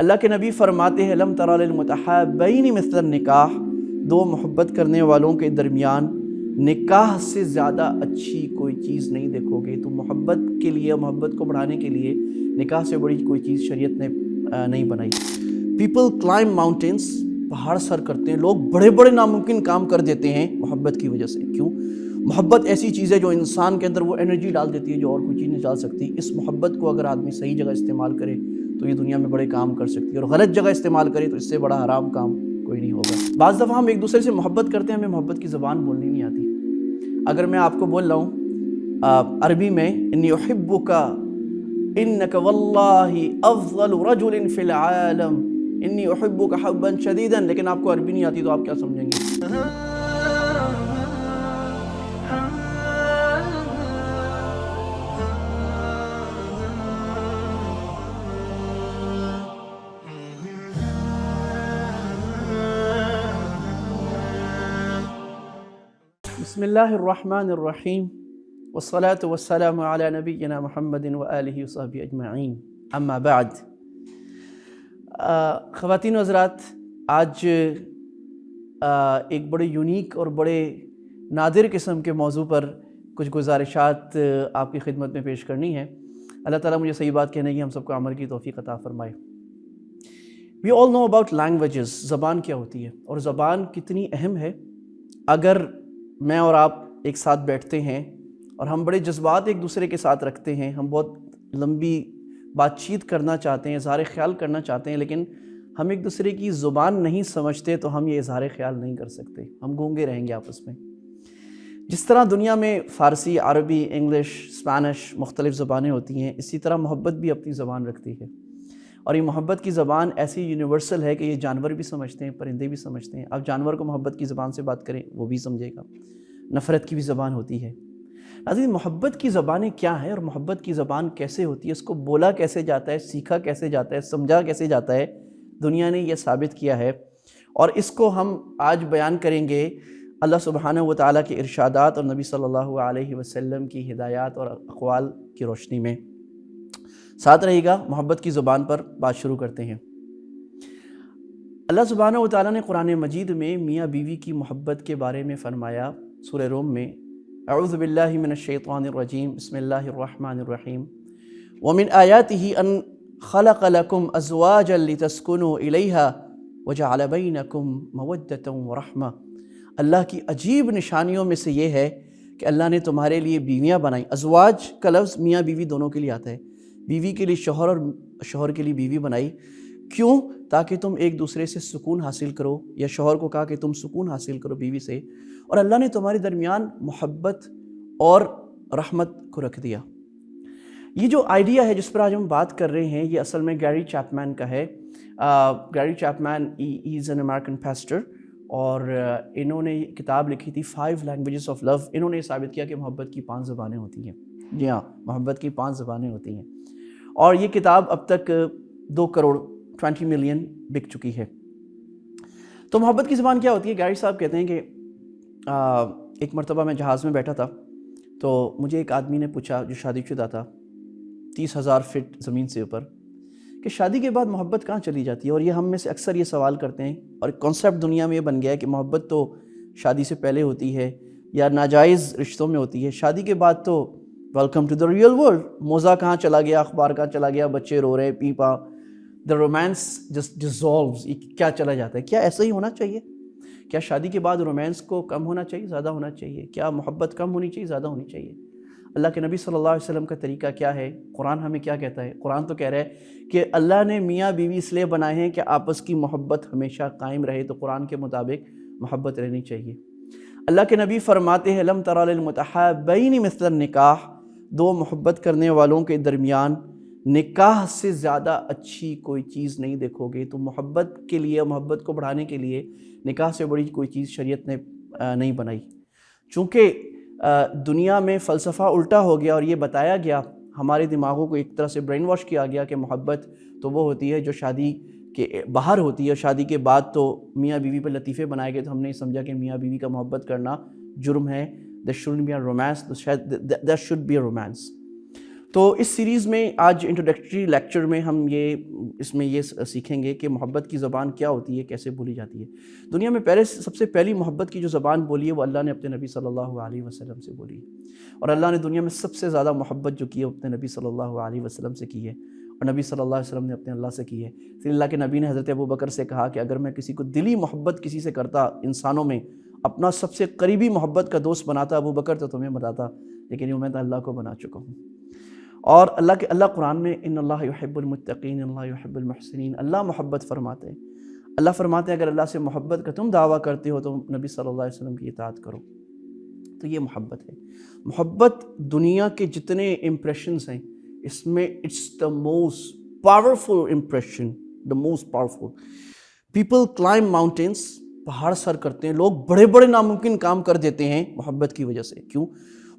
اللہ کے نبی فرماتے ہیں لم تر للمتحابین مثل النکاح، دو محبت کرنے والوں کے درمیان نکاح سے زیادہ اچھی کوئی چیز نہیں دیکھو گے۔ تو محبت کے لیے، محبت کو بڑھانے کے لیے نکاح سے بڑی کوئی چیز شریعت نے نہیں بنائی۔ پیپل کلائم ماؤنٹینس، پہاڑ سر کرتے ہیں لوگ، بڑے بڑے ناممکن کام کر دیتے ہیں محبت کی وجہ سے۔ کیوں؟ محبت ایسی چیز ہے جو انسان کے اندر وہ انرجی ڈال دیتی ہے جو اور کوئی چیز نہیں ڈال سکتی۔ اس محبت کو اگر آدمی صحیح جگہ استعمال کرے تو یہ دنیا میں بڑے کام کر سکتی ہے، اور غلط جگہ استعمال کرے تو اس سے بڑا حرام کام کوئی نہیں ہوگا۔ بعض دفعہ ہم ایک دوسرے سے محبت کرتے ہیں، ہمیں محبت کی زبان بولنی نہیں آتی۔ اگر میں آپ کو بول رہا ہوں عربی میں انی احبک انک واللہ افضل رجل فی العالم، انی احبک حبا شدیدا، لیکن آپ کو عربی نہیں آتی تو آپ کیا سمجھیں گے؟ بسم اللہ الرحمن الرحیم والصلاة والسلام علی نبینا محمد وآلہ وصحبہ اجمعین، اما بعد۔ خواتین و حضرات، آج ایک بڑے یونیک اور بڑے نادر قسم کے موضوع پر کچھ گزارشات آپ کی خدمت میں پیش کرنی ہے۔ اللہ تعالیٰ مجھے صحیح بات کہنے کی، ہم سب کو عمل کی توفیق عطا فرمائے۔ We all know about languages، زبان کیا ہوتی ہے اور زبان کتنی اہم ہے۔ اگر میں اور آپ ایک ساتھ بیٹھتے ہیں اور ہم بڑے جذبات ایک دوسرے کے ساتھ رکھتے ہیں، ہم بہت لمبی بات چیت کرنا چاہتے ہیں، اظہار خیال کرنا چاہتے ہیں، لیکن ہم ایک دوسرے کی زبان نہیں سمجھتے تو ہم یہ اظہار خیال نہیں کر سکتے، ہم گونگے رہیں گے آپس میں۔ جس طرح دنیا میں فارسی، عربی، انگلش، اسپینش مختلف زبانیں ہوتی ہیں، اسی طرح محبت بھی اپنی زبان رکھتی ہے، اور یہ محبت کی زبان ایسی یونیورسل ہے کہ یہ جانور بھی سمجھتے ہیں، پرندے بھی سمجھتے ہیں۔ آپ جانور کو محبت کی زبان سے بات کریں وہ بھی سمجھے گا۔ نفرت کی بھی زبان ہوتی ہے۔ ناظرین، محبت کی زبانیں کیا ہیں اور محبت کی زبان کیسے ہوتی ہے، اس کو بولا کیسے جاتا ہے، سیکھا کیسے جاتا ہے، سمجھا کیسے جاتا ہے، دنیا نے یہ ثابت کیا ہے، اور اس کو ہم آج بیان کریں گے اللہ سبحانہ و تعالیٰ کے ارشادات اور نبی صلی اللہ علیہ وسلم کی ہدایات اور اقوال کی روشنی میں۔ ساتھ رہے گا، محبت کی زبان پر بات شروع کرتے ہیں۔ اللہ سبحانہ و تعالیٰ نے قرآن مجید میں میاں بیوی کی محبت کے بارے میں فرمایا، سورہ روم میں، اعوذ باللہ من الشیطان الرجیم، بسم اللہ الرحمن الرحیم، ومن آیاتہ ان خلق لکم ازواجا لتسکنوا الیہا وجعل بینکم مودۃ ورحمہ۔ اللہ کی عجیب نشانیوں میں سے یہ ہے کہ اللہ نے تمہارے لیے بیویاں بنائیں۔ ازواج کا لفظ میاں بیوی دونوں کے لیے آتا ہے، بیوی کے لیے شوہر اور شوہر کے لیے بیوی بنائی۔ کیوں؟ تاکہ تم ایک دوسرے سے سکون حاصل کرو، یا شوہر کو کہا کہ تم سکون حاصل کرو بیوی سے، اور اللہ نے تمہارے درمیان محبت اور رحمت کو رکھ دیا۔ یہ جو آئیڈیا ہے جس پر آج ہم بات کر رہے ہیں، یہ اصل میں گیری چیپمین کا ہے۔ گیری Chapman is an American pastor, اور انہوں نے کتاب لکھی تھی 5 لینگویجز آف لو۔ انہوں نے یہ ثابت کیا کہ محبت کی 5 زبانیں ہوتی ہیں۔ جی ہاں، محبت کی 5 زبانیں ہوتی ہیں، اور یہ کتاب اب تک 2 کروڑ 20 ملین بک چکی ہے۔ تو محبت کی زبان کیا ہوتی ہے؟ گیری صاحب کہتے ہیں کہ ایک مرتبہ میں جہاز میں بیٹھا تھا تو مجھے ایک آدمی نے پوچھا جو شادی شدہ تھا 30,000 فٹ زمین سے اوپر، کہ شادی کے بعد محبت کہاں چلی جاتی ہے؟ اور یہ ہم میں سے اکثر یہ سوال کرتے ہیں، اور ایک کانسیپٹ دنیا میں یہ بن گیا ہے کہ محبت تو شادی سے پہلے ہوتی ہے یا ناجائز رشتوں میں ہوتی ہے، شادی کے بعد تو welcome to the real world, موزہ کہاں چلا گیا، اخبار کہاں چلا گیا، بچے رو رہے، پیپا، دا رومانس جسٹ ڈیزالوز۔ کیا چلا جاتا ہے؟ کیا ایسا ہی ہونا چاہیے؟ کیا شادی کے بعد رومانس کو کم ہونا چاہیے، زیادہ ہونا چاہیے؟ کیا محبت کم ہونی چاہیے، زیادہ ہونی چاہیے؟ اللہ کے نبی صلی اللہ علیہ وسلم کا طریقہ کیا ہے؟ قرآن ہمیں کیا کہتا ہے؟ قرآن تو کہہ رہا ہے کہ اللہ نے میاں بیوی اس لیے بنائے ہیں کہ آپس کی محبت ہمیشہ قائم رہے، تو قرآن کے مطابق محبت رہنی چاہیے۔ اللہ کے نبی فرماتے ہیں لم تر للمتحابین مثل النکاح، دو محبت کرنے والوں کے درمیان نکاح سے زیادہ اچھی کوئی چیز نہیں دیکھو گے۔ تو محبت کے لیے، محبت کو بڑھانے کے لیے نکاح سے بڑی کوئی چیز شریعت نے نہیں بنائی۔ چونکہ دنیا میں فلسفہ الٹا ہو گیا اور یہ بتایا گیا، ہمارے دماغوں کو ایک طرح سے برین واش کیا گیا کہ محبت تو وہ ہوتی ہے جو شادی کے باہر ہوتی ہے، اور شادی کے بعد تو میاں بیوی پہ لطیفے بنائے گئے، تو ہم نے سمجھا کہ میاں بیوی کا محبت کرنا جرم ہے۔ there shouldn't be a romance, there should be a romance۔ تو اس سیریز میں آج انٹروڈکٹری لیکچر میں ہم اس میں یہ سیکھیں گے کہ محبت کی زبان کیا ہوتی ہے، کیسے بولی جاتی ہے۔ دنیا میں سب سے پہلی محبت کی جو زبان بولی ہے وہ اللہ نے اپنے نبی صلی اللہ علیہ وسلم سے بولی ہے، اور اللہ نے دنیا میں سب سے زیادہ محبت جو کی ہے اپنے نبی صلی اللہ علیہ وسلم سے کی ہے، اور نبی صلی اللہ علیہ وسلم نے اپنے اللہ سے کی ہے۔ پھر اللہ کے نبی نے حضرت ابوبکر سے کہا کہ اگر میں کسی کو دلی محبت کسی سے کرتا، انسانوں میں اپنا سب سے قریبی محبت کا دوست بناتا ابوبکر، تو تمہیں بتاتا، لیکن یہ میں تو اللہ کو بنا چکا ہوں۔ اور اللہ قرآن میں ان اللہ یحب المتقین اللہ یحب المحسنین، اللہ محبت فرماتے ہیں۔ اللہ فرماتے ہیں اگر اللہ سے محبت کا تم دعویٰ کرتے ہو تو نبی صلی اللہ علیہ وسلم کی اطاعت کرو۔ تو یہ محبت ہے۔ محبت دنیا کے جتنے امپریشنز ہیں اس میں it's the most powerful impression, the most powerful. People climb mountains, پہاڑ سر کرتے ہیں، لوگ بڑے بڑے ناممکن کام کر دیتے ہیں محبت کی وجہ سے۔ کیوں؟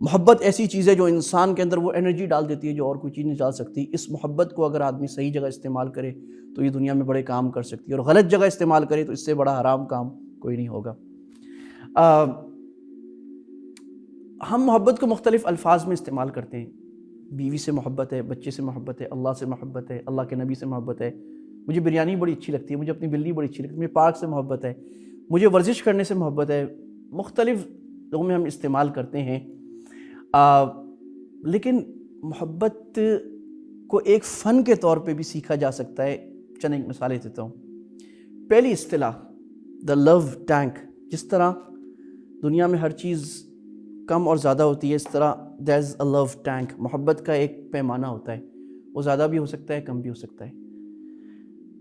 محبت ایسی چیز ہے جو انسان کے اندر وہ انرجی ڈال دیتی ہے جو اور کوئی چیز نہیں ڈال سکتی۔ اس محبت کو اگر آدمی صحیح جگہ استعمال کرے تو یہ دنیا میں بڑے کام کر سکتی ہے، اور غلط جگہ استعمال کرے تو اس سے بڑا حرام کام کوئی نہیں ہوگا۔ ہم محبت کو مختلف الفاظ میں استعمال کرتے ہیں۔ بیوی سے محبت ہے، بچے سے محبت ہے، اللہ سے محبت ہے، اللہ کے نبی سے محبت ہے، مجھے بریانی بڑی اچھی لگتی ہے، مجھے اپنی بلی بڑی اچھی لگتی ہے، مجھے پارک سے محبت ہے، مجھے ورزش کرنے سے محبت ہے۔ مختلف لوگوں میں ہم استعمال کرتے ہیں۔ لیکن محبت کو ایک فن کے طور پہ بھی سیکھا جا سکتا ہے۔ چند ایک مثالیں دیتا ہوں۔ پہلی اصطلاح دا لو ٹینک، جس طرح دنیا میں ہر چیز کم اور زیادہ ہوتی ہے، اس طرح دیر از اے لو ٹینک، محبت کا ایک پیمانہ ہوتا ہے، وہ زیادہ بھی ہو سکتا ہے، کم بھی ہو سکتا ہے۔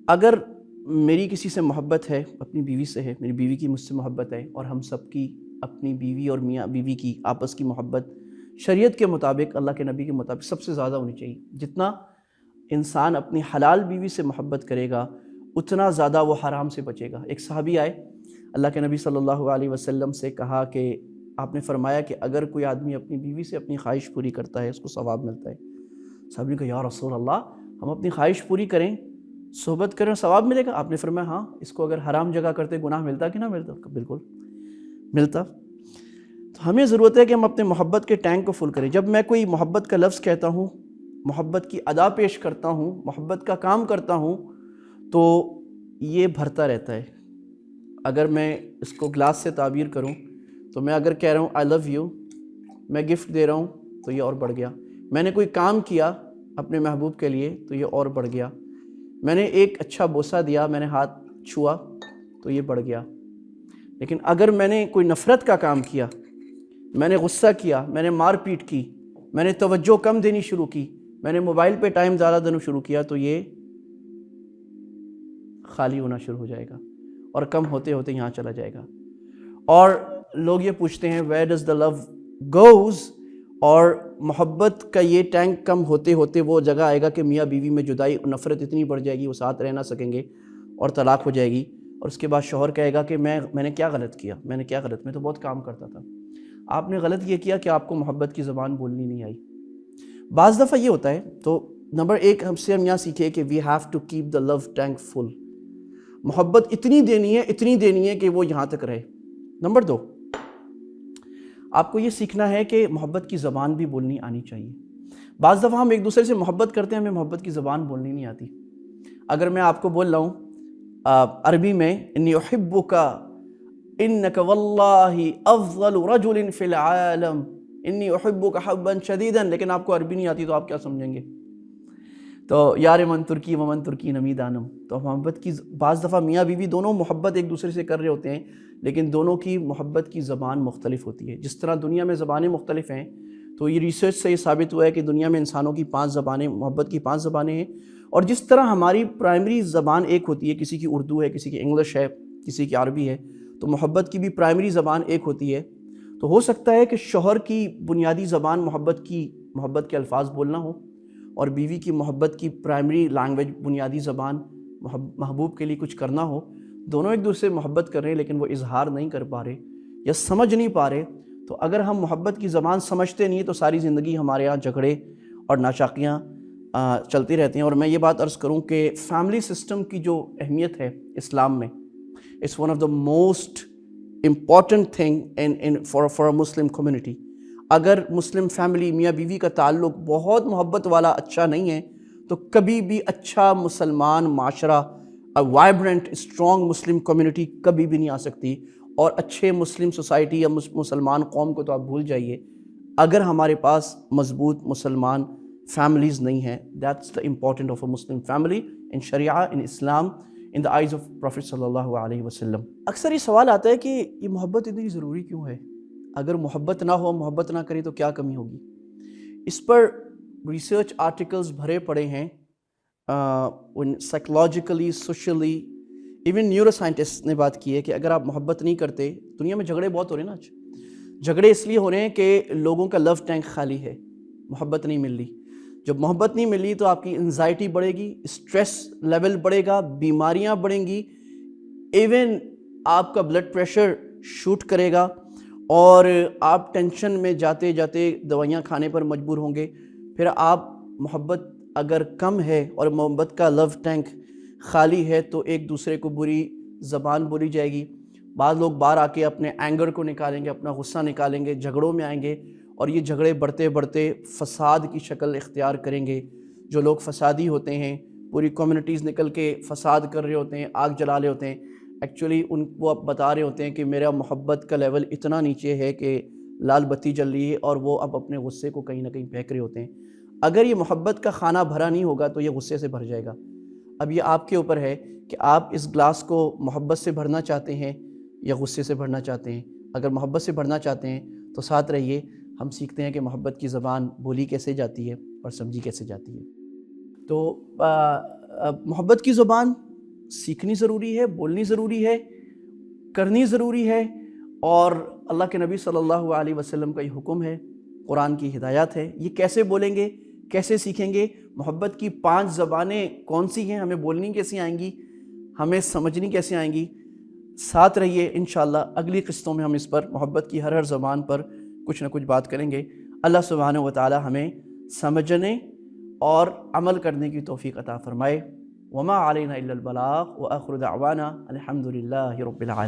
اگر میری کسی سے محبت ہے، اپنی بیوی سے ہے، میری بیوی کی مجھ سے محبت ہے، اور ہم سب کی اپنی بیوی اور میاں بیوی کی آپس کی محبت شریعت کے مطابق، اللہ کے نبی کے مطابق سب سے زیادہ ہونی چاہیے۔ جتنا انسان اپنی حلال بیوی سے محبت کرے گا اتنا زیادہ وہ حرام سے بچے گا۔ ایک صحابی آئے، اللہ کے نبی صلی اللہ علیہ وسلم سے کہا کہ آپ نے فرمایا کہ اگر کوئی آدمی اپنی بیوی سے اپنی خواہش پوری کرتا ہے اس کو ثواب ملتا ہے۔ صحابی نے کہا یا رسول اللہ، ہم اپنی خواہش پوری کریں، صحبت کریں، ثواب ملے گا؟ آپ نے فرمایا ہاں، اس کو اگر حرام جگہ کرتے گناہ ملتا کہ نہ ملتا؟ بالکل ملتا۔ تو ہمیں ضرورت ہے کہ ہم اپنے محبت کے ٹینک کو فل کریں۔ جب میں کوئی محبت کا لفظ کہتا ہوں، محبت کی ادا پیش کرتا ہوں، محبت کا کام کرتا ہوں، تو یہ بھرتا رہتا ہے۔ اگر میں اس کو گلاس سے تعبیر کروں تو میں اگر کہہ رہا ہوں آئی لو یو، میں گفٹ دے رہا ہوں تو یہ اور بڑھ گیا۔ میں نے کوئی کام کیا اپنے محبوب کے لیے تو یہ اور بڑھ گیا۔ میں نے ایک اچھا بوسہ دیا، میں نے ہاتھ چھوا تو یہ بڑھ گیا۔ لیکن اگر میں نے کوئی نفرت کا کام کیا، میں نے غصہ کیا، میں نے مار پیٹ کی، میں نے توجہ کم دینی شروع کی، میں نے موبائل پہ ٹائم زیادہ دینا شروع کیا، تو یہ خالی ہونا شروع ہو جائے گا اور کم ہوتے ہوتے یہاں چلا جائے گا۔ اور لوگ یہ پوچھتے ہیں where does the love goes، اور محبت کا یہ ٹینک کم ہوتے ہوتے وہ جگہ آئے گا کہ میاں بیوی میں جدائی اور نفرت اتنی بڑھ جائے گی وہ ساتھ رہ نہ سکیں گے اور طلاق ہو جائے گی، اور اس کے بعد شوہر کہے گا کہ میں نے کیا غلط کیا، میں تو بہت کام کرتا تھا۔ آپ نے غلط یہ کیا کہ آپ کو محبت کی زبان بولنی نہیں آئی۔ بعض دفعہ یہ ہوتا ہے۔ تو نمبر ایک ہم یہاں سیکھے کہ we have to keep the love tank full، محبت اتنی دینی ہے کہ وہ یہاں تک رہے۔ نمبر دو، آپ کو یہ سیکھنا ہے کہ محبت کی زبان بھی بولنی آنی چاہیے۔ بعض دفعہ ہم ایک دوسرے سے محبت کرتے ہیں، ہمیں محبت کی زبان بولنی نہیں آتی۔ اگر میں آپ کو بول رہا ہوں عربی میں انی احبک انک واللہ افضل رجل فی العالم انی احبک حبا شدیدا، لیکن آپ کو عربی نہیں آتی تو آپ کیا سمجھیں گے؟ تو یار من ترکی ومن ترکی نمی دانم۔ تو محبت کی بعض دفعہ میاں بیوی دونوں محبت ایک دوسرے سے کر رہے ہوتے ہیں، لیکن دونوں کی محبت کی زبان مختلف ہوتی ہے۔ جس طرح دنیا میں زبانیں مختلف ہیں، تو یہ ریسرچ سے یہ ثابت ہوا ہے کہ دنیا میں انسانوں کی 5 زبانیں، محبت کی 5 زبانیں ہیں۔ اور جس طرح ہماری پرائمری زبان ایک ہوتی ہے، کسی کی اردو ہے، کسی کی انگلش ہے، کسی کی عربی ہے، تو محبت کی بھی پرائمری زبان ایک ہوتی ہے۔ تو ہو سکتا ہے کہ شوہر کی بنیادی زبان محبت کے الفاظ بولنا ہو، اور بیوی کی محبت کی پرائمری لینگویج بنیادی زبان محبوب کے لیے کچھ کرنا ہو۔ دونوں ایک دوسرے سے محبت کر رہے ہیں لیکن وہ اظہار نہیں کر پا رہے یا سمجھ نہیں پا رہے۔ تو اگر ہم محبت کی زبان سمجھتے نہیں تو ساری زندگی ہمارے یہاں جھگڑے اور ناچاکیاں چلتی رہتی ہیں۔ اور میں یہ بات عرض کروں کہ فیملی سسٹم کی جو اہمیت ہے اسلام میں، it's one of the most important thing for a Muslim community. اگر مسلم فیملی میاں بیوی کا تعلق بہت محبت والا اچھا نہیں ہے تو کبھی بھی اچھا مسلمان معاشرہ، وائبرنٹ اسٹرانگ مسلم کمیونٹی کبھی بھی نہیں آ سکتی. اور اچھے مسلم سوسائٹی یا مسلمان قوم کو تو آپ بھول جائیے اگر ہمارے پاس مضبوط مسلمان فیملیز نہیں ہیں. That's the important of a Muslim family in شریعہ، in Islam, in the eyes of prophet صلی اللہ علیہ وسلم. اکثر یہ سوال آتا ہے کہ یہ محبت اتنی ضروری کیوں ہے؟ اگر محبت نہ ہو، محبت نہ کریں تو کیا کمی ہوگی؟ اس پر ریسرچ آرٹیکلز بھرے پڑے ہیں، psychologically, socially, even neuro scientist نے بات کی ہے کہ اگر آپ محبت نہیں کرتے، دنیا میں جھگڑے بہت ہو رہے ہیں نا آج. جھگڑے اس لیے ہو رہے ہیں کہ لوگوں کا لو ٹینک خالی ہے، محبت نہیں مل رہی. جب محبت نہیں مل رہی تو آپ کی انزائٹی بڑھے گی، اسٹریس لیول بڑھے گا، بیماریاں بڑھیں گی، ایون آپ کا بلڈ پریشر شوٹ کرے گا اور آپ ٹینشن میں جاتے جاتے دوائیاں کھانے پر مجبور ہوں گے. پھر آپ محبت اگر کم ہے اور محبت کا لو ٹینک خالی ہے تو ایک دوسرے کو بری زبان بولی جائے گی. بعض لوگ باہر آ کے اپنے اینگر کو نکالیں گے، اپنا غصہ نکالیں گے، جھگڑوں میں آئیں گے اور یہ جھگڑے بڑھتے بڑھتے فساد کی شکل اختیار کریں گے. جو لوگ فسادی ہوتے ہیں، پوری کمیونٹیز نکل کے فساد کر رہے ہوتے ہیں، آگ جلا رہے ہوتے ہیں، ایکچولی وہ اب بتا رہے ہوتے ہیں کہ میرا محبت کا لیول اتنا نیچے ہے کہ لال بتی جل رہی ہے، اور وہ اب اپنے غصے کو کہیں نہ کہیں پھینک رہے ہوتے ہیں. اگر یہ محبت کا خانہ بھرا نہیں ہوگا تو یہ غصے سے بھر جائے گا. اب یہ آپ کے اوپر ہے کہ آپ اس گلاس کو محبت سے بھرنا چاہتے ہیں یا غصے سے بھرنا چاہتے ہیں. اگر محبت سے بھرنا چاہتے ہیں تو ساتھ رہیے، ہم سیکھتے ہیں کہ محبت کی زبان بولی کیسے جاتی ہے اور سمجھی کیسے جاتی ہے. تو محبت کی زبان سیکھنی ضروری ہے، بولنی ضروری ہے، کرنی ضروری ہے. اور اللہ کے نبی صلی اللہ علیہ وسلم کا یہ حکم ہے، قرآن کی ہدایات ہے. یہ کیسے بولیں گے، کیسے سیکھیں گے؟ محبت کی 5 زبانیں کون سی ہیں، ہمیں بولنی کیسے آئیں گی، ہمیں سمجھنی کیسے آئیں گی؟ ساتھ رہیے، انشاءاللہ اگلی قسطوں میں ہم اس پر محبت کی ہر زبان پر کچھ نہ کچھ بات کریں گے. اللہ سبحانہ و تعالی ہمیں سمجھنے اور عمل کرنے کی توفیق عطا فرمائے. وما علینا الا البلاغ، وآخر دعوانا الحمد للہ رب العالمین.